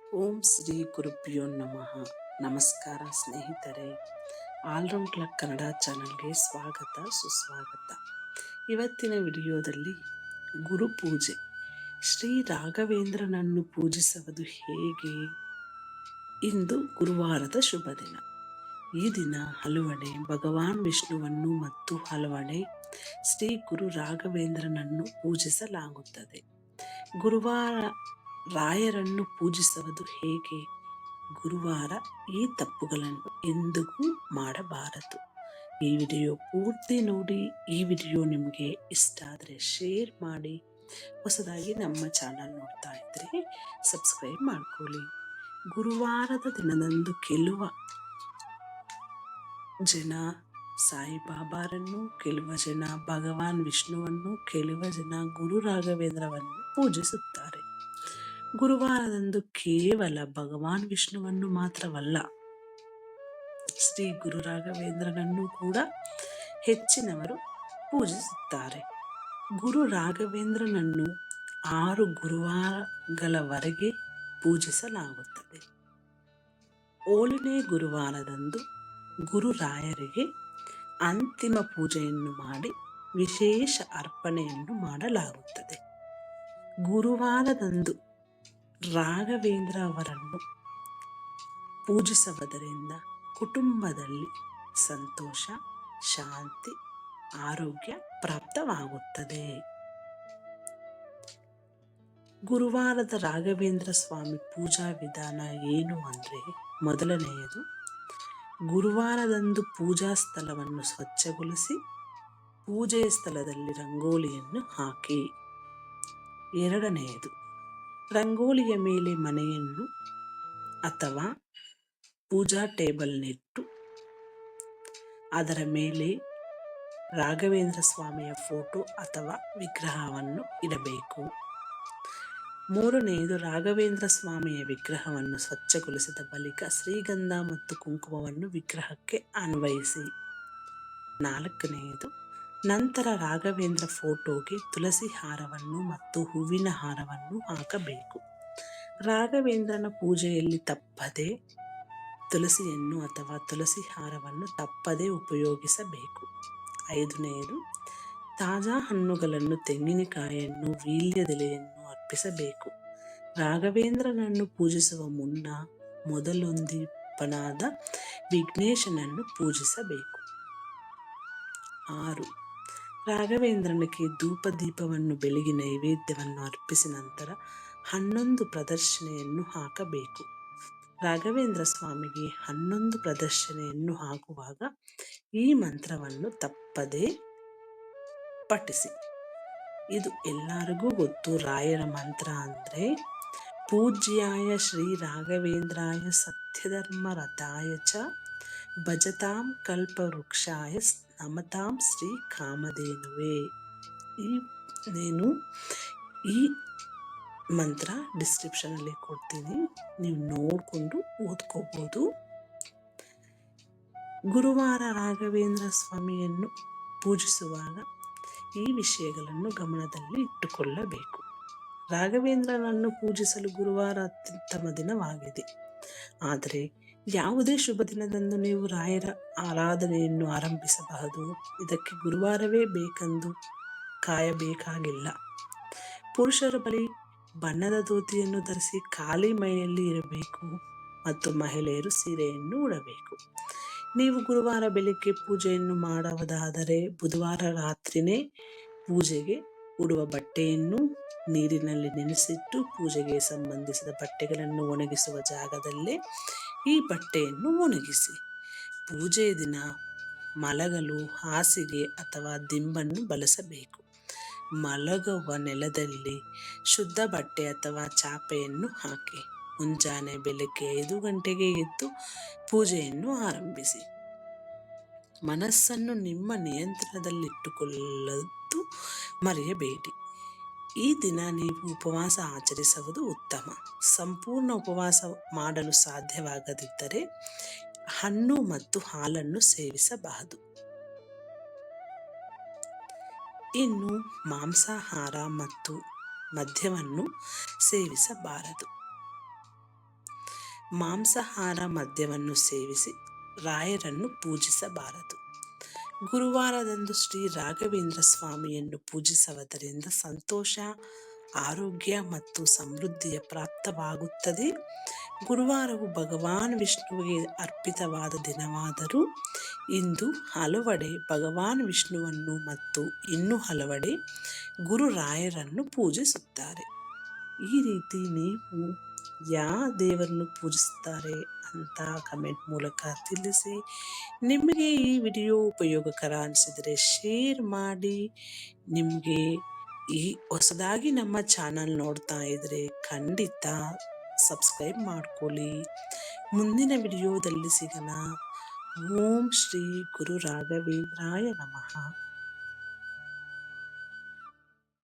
ಓಂ ಶ್ರೀ ಗುರುಭ್ಯೋ ನಮಃ. ನಮಸ್ಕಾರ ಸ್ನೇಹಿತರೆ, ಆಲ್ರೌಂಡ್ ಕ್ಲಬ್ ಕನ್ನಡ ಚಾನಲ್ಗೆ ಸ್ವಾಗತ ಸುಸ್ವಾಗತ. ಇವತ್ತಿನ ವಿಡಿಯೋದಲ್ಲಿ ಗುರು ಪೂಜೆ, ಶ್ರೀ ರಾಘವೇಂದ್ರನನ್ನು ಪೂಜಿಸುವುದು ಹೇಗೆ? ಇಂದು ಗುರುವಾರದ ಶುಭ ದಿನ. ಈ ದಿನ ಹಲವೆಡೆ ಭಗವಾನ್ ವಿಷ್ಣುವನ್ನು ಮತ್ತು ಹಲವೆಡೆ ಶ್ರೀ ಗುರು ರಾಘವೇಂದ್ರನನ್ನು ಪೂಜಿಸಲಾಗುತ್ತದೆ. ಗುರುವಾರ ರಾಯರನ್ನು ಪೂಜಿಸುವುದು ಹೇಗೆ? ಗುರುವಾರ ಈ ತಪ್ಪುಗಳನ್ನು ಎಂದಿಗೂ ಮಾಡಬಾರದು. ಈ ವಿಡಿಯೋ ಪೂರ್ತಿ ನೋಡಿ. ಈ ವಿಡಿಯೋ ನಿಮಗೆ ಇಷ್ಟ ಆದರೆ ಶೇರ್ ಮಾಡಿ. ಹೊಸದಾಗಿ ನಮ್ಮ ಚಾನಲ್ ನೋಡ್ತಾ ಇದ್ರೆ ಸಬ್ಸ್ಕ್ರೈಬ್ ಮಾಡ್ಕೊಳ್ಳಿ. ಗುರುವಾರದ ದಿನದಂದು ಕೆಲವು ಜನ ಸಾಯಿಬಾಬಾರನ್ನು, ಕೆಲವು ಜನ ಭಗವಾನ್ ವಿಷ್ಣುವನ್ನು, ಕೆಲವು ಜನ ಗುರು ರಾಘವೇಂದ್ರವನ್ನು ಪೂಜಿಸುತ್ತಾರೆ. ಗುರುವಾರದಂದು ಕೇವಲ ಭಗವಾನ್ ವಿಷ್ಣುವನ್ನು ಮಾತ್ರವಲ್ಲ, ಶ್ರೀ ಗುರು ರಾಘವೇಂದ್ರನನ್ನು ಕೂಡ ಹೆಚ್ಚಿನವರು ಪೂಜಿಸುತ್ತಾರೆ. ಗುರು ರಾಘವೇಂದ್ರನನ್ನು 6 ಗುರುವಾರಗಳವರೆಗೆ ಪೂಜಿಸಲಾಗುತ್ತದೆ. 7ನೇ ಗುರುವಾರದಂದು ಗುರು ರಾಯರಿಗೆ ಅಂತಿಮ ಪೂಜೆಯನ್ನು ಮಾಡಿ ವಿಶೇಷ ಅರ್ಪಣೆಯನ್ನು ಮಾಡಲಾಗುತ್ತದೆ. ಗುರುವಾರದಂದು ರಾಘವೇಂದ್ರ ಅವರನ್ನು ಪೂಜಿಸುವುದರಿಂದ ಕುಟುಂಬದಲ್ಲಿ ಸಂತೋಷ, ಶಾಂತಿ, ಆರೋಗ್ಯ ಪ್ರಾಪ್ತವಾಗುತ್ತದೆ. ಗುರುವಾರದ ರಾಘವೇಂದ್ರ ಸ್ವಾಮಿ ಪೂಜಾ ವಿಧಾನ ಏನು ಅಂದರೆ, ಮೊದಲನೆಯದು, ಗುರುವಾರದಂದು ಪೂಜಾ ಸ್ಥಳವನ್ನು ಸ್ವಚ್ಛಗೊಳಿಸಿ ಪೂಜೆಯ ಸ್ಥಳದಲ್ಲಿ ರಂಗೋಲಿಯನ್ನು ಹಾಕಿ. ಎರಡನೆಯದು, ರಂಗೋಲಿಯ ಮೇಲೆ ಮನೆಯನ್ನು ಅಥವಾ ಪೂಜಾ ಟೇಬಲ್ನಿಟ್ಟು ಅದರ ಮೇಲೆ ರಾಘವೇಂದ್ರ ಸ್ವಾಮಿಯ ಫೋಟೋ ಅಥವಾ ವಿಗ್ರಹವನ್ನು ಇಡಬೇಕು. ಮೂರನೆಯದು, ರಾಘವೇಂದ್ರ ಸ್ವಾಮಿಯ ವಿಗ್ರಹವನ್ನು ಸ್ವಚ್ಛಗೊಳಿಸಿದ ಬಳಿಕ ಶ್ರೀಗಂಧ ಮತ್ತು ಕುಂಕುಮವನ್ನು ವಿಗ್ರಹಕ್ಕೆ ಅನ್ವಯಿಸಿ. ನಾಲ್ಕನೆಯದು, ನಂತರ ರಾಘವೇಂದ್ರ ಫೋಟೋಗೆ ತುಳಸಿ ಹಾರವನ್ನು ಮತ್ತು ಹೂವಿನ ಹಾರವನ್ನು ಹಾಕಬೇಕು. ರಾಘವೇಂದ್ರನ ಪೂಜೆಯಲ್ಲಿ ತಪ್ಪದೆ ತುಳಸಿಯನ್ನು ಅಥವಾ ತುಳಸಿ ಹಾರವನ್ನು ತಪ್ಪದೆ ಉಪಯೋಗಿಸಬೇಕು. ಐದನೆಯದು, ತಾಜಾ ಹಣ್ಣುಗಳನ್ನು, ತೆಂಗಿನಕಾಯಿಯನ್ನು, ವೀಳ್ಯದೆಲೆಯನ್ನು ಅರ್ಪಿಸಬೇಕು. ರಾಘವೇಂದ್ರನನ್ನು ಪೂಜಿಸುವ ಮುನ್ನ ಮೊದಲೊಂದಿಪನಾದ ವಿಘ್ನೇಶನನ್ನು ಪೂಜಿಸಬೇಕು. 6, ರಾಘವೇಂದ್ರನಿಗೆ ಧೂಪ ದೀಪವನ್ನು ಬೆಳಗಿ ನೈವೇದ್ಯವನ್ನು ಅರ್ಪಿಸಿ ನಂತರ 11 ಪ್ರದಕ್ಷಿಣೆಯನ್ನು ಹಾಕಬೇಕು. ರಾಘವೇಂದ್ರ ಸ್ವಾಮಿಗೆ 11 ಪ್ರದಕ್ಷಿಣೆಯನ್ನು ಹಾಕುವಾಗ ಈ ಮಂತ್ರವನ್ನು ತಪ್ಪದೆ ಪಠಿಸಿ. ಇದು ಎಲ್ಲರಿಗೂ ಗೊತ್ತು. ರಾಯರ ಮಂತ್ರ ಅಂದರೆ, ಪೂಜ್ಯಾಯ ಶ್ರೀ ರಾಘವೇಂದ್ರಾಯ ಸತ್ಯಧರ್ಮ ರಥಾಯ ಚ ಭಜತಾಂ ಕಲ್ಪವೃಕ್ಷಾಯ ನಮತಾಂ ಶ್ರೀ ಕಾಮಧೇನುವೆ. ಈ ಮಂತ್ರ ಡಿಸ್ಕ್ರಿಪ್ಷನಲ್ಲಿ ಕೊಡ್ತೀನಿ, ನೀವು ನೋಡಿಕೊಂಡು ಓದ್ಕೋಬಹುದು. ಗುರುವಾರ ರಾಘವೇಂದ್ರ ಸ್ವಾಮಿಯನ್ನು ಪೂಜಿಸುವಾಗ ಈ ವಿಷಯಗಳನ್ನು ಗಮನದಲ್ಲಿ ಇಟ್ಟುಕೊಳ್ಳಬೇಕು. ರಾಘವೇಂದ್ರನನ್ನು ಪೂಜಿಸಲು ಗುರುವಾರ ಅತ್ಯುತ್ತಮ ದಿನವಾಗಿದೆ. ಆದರೆ ಯಾವುದೇ ಶುಭ ದಿನದಂದು ನೀವು ರಾಯರ ಆರಾಧನೆಯನ್ನು ಆರಂಭಿಸಬಹುದು. ಇದಕ್ಕೆ ಗುರುವಾರವೇ ಬೇಕೆಂದು ಕಾಯಬೇಕಾಗಿಲ್ಲ. ಪುರುಷರ ಬಳಿ ಬಣ್ಣದ ಧೋತಿಯನ್ನು ಧರಿಸಿ ಖಾಲಿ ಮೈಯಲ್ಲಿ ಇರಬೇಕು ಮತ್ತು ಮಹಿಳೆಯರು ಸೀರೆಯನ್ನು ಉಡಬೇಕು. ನೀವು ಗುರುವಾರ ಬೆಳಿಗ್ಗೆ ಪೂಜೆಯನ್ನು ಮಾಡುವುದಾದರೆ ಬುಧವಾರ ರಾತ್ರಿನೇ ಪೂಜೆಗೆ ಉಡುವ ಬಟ್ಟೆಯನ್ನು ನೀರಿನಲ್ಲಿ ನೆನೆಸಿಟ್ಟು ಪೂಜೆಗೆ ಸಂಬಂಧಿಸಿದ ಬಟ್ಟೆಗಳನ್ನು ಒಣಗಿಸುವ ಜಾಗದಲ್ಲೇ ಈ ಬಟ್ಟೆಯನ್ನು ಒಣಗಿಸಿ. ಪೂಜೆಯ ದಿನ ಮಲಗಲು ಹಾಸಿಗೆ ಅಥವಾ ದಿಂಬನ್ನು ಬಳಸಬೇಕು. ಮಲಗುವ ನೆಲದಲ್ಲಿ ಶುದ್ಧ ಬಟ್ಟೆ ಅಥವಾ ಚಾಪೆಯನ್ನು ಹಾಕಿ. ಮುಂಜಾನೆ ಬೆಳಗ್ಗೆ 5 ಗಂಟೆಗೆ ಎದ್ದು ಪೂಜೆಯನ್ನು ಆರಂಭಿಸಿ. ಮನಸ್ಸನ್ನು ನಿಮ್ಮ ನಿಯಂತ್ರಣದಲ್ಲಿಟ್ಟುಕೊಳ್ಳಲು ಮರೆಯಬೇಡಿ. ಈ ದಿನ ನೀವು ಉಪವಾಸ ಆಚರಿಸುವುದು ಉತ್ತಮ. ಸಂಪೂರ್ಣ ಉಪವಾಸ ಮಾಡಲು ಸಾಧ್ಯವಾಗದಿದ್ದರೆ ಹಣ್ಣು ಮತ್ತು ಹಾಲನ್ನು ಸೇವಿಸಬಹುದು. ಇನ್ನು ಮಾಂಸಾಹಾರ ಮತ್ತು ಮದ್ಯವನ್ನು ಸೇವಿಸಬಾರದು. ಮಾಂಸಾಹಾರ ಮದ್ಯವನ್ನು ಸೇವಿಸಿ ರಾಯರನ್ನು ಪೂಜಿಸಬಾರದು. ಗುರುವಾರದಂದು ಶ್ರೀ ರಾಘವೇಂದ್ರ ಸ್ವಾಮಿಯನ್ನು ಪೂಜಿಸುವುದರಿಂದ ಸಂತೋಷ, ಆರೋಗ್ಯ ಮತ್ತು ಸಮೃದ್ಧಿಯ ಪ್ರಾಪ್ತವಾಗುತ್ತದೆ. ಗುರುವಾರವು ಭಗವಾನ್ ವಿಷ್ಣುವಿಗೆ ಅರ್ಪಿತವಾದ ದಿನವಾದರೂ ಇಂದು ಹಲವೆಡೆ ಭಗವಾನ್ ವಿಷ್ಣುವನ್ನು ಮತ್ತು ಇನ್ನೂ ಹಲವೆಡೆ ಗುರುರಾಯರನ್ನು ಪೂಜಿಸುತ್ತಾರೆ. ಈ ರೀತಿ ನೀವು ಯಾವ ದೇವರನ್ನು ಪೂಜಿಸುತ್ತಾರೆ ಅಂತ ಕಮೆಂಟ್ ಮೂಲಕ ತಿಳಿಸಿ. ನಿಮಗೆ ಈ ವಿಡಿಯೋ ಉಪಯೋಗಕರ ಅನಿಸಿದರೆ ಶೇರ್ ಮಾಡಿ. ನಿಮಗೆ ಈ ಹೊಸದಾಗಿ ನಮ್ಮ ಚಾನಲ್ ನೋಡ್ತಾ ಇದ್ರೆ ಖಂಡಿತ ಸಬ್ಸ್ಕ್ರೈಬ್ ಮಾಡ್ಕೊಳ್ಳಿ. ಮುಂದಿನ ವಿಡಿಯೋದಲ್ಲಿ ಸಿಗೋಣ. ಓಂ ಶ್ರೀ ಗುರು ರಾಘವೇಂದ್ರಾಯ ನಮಃ.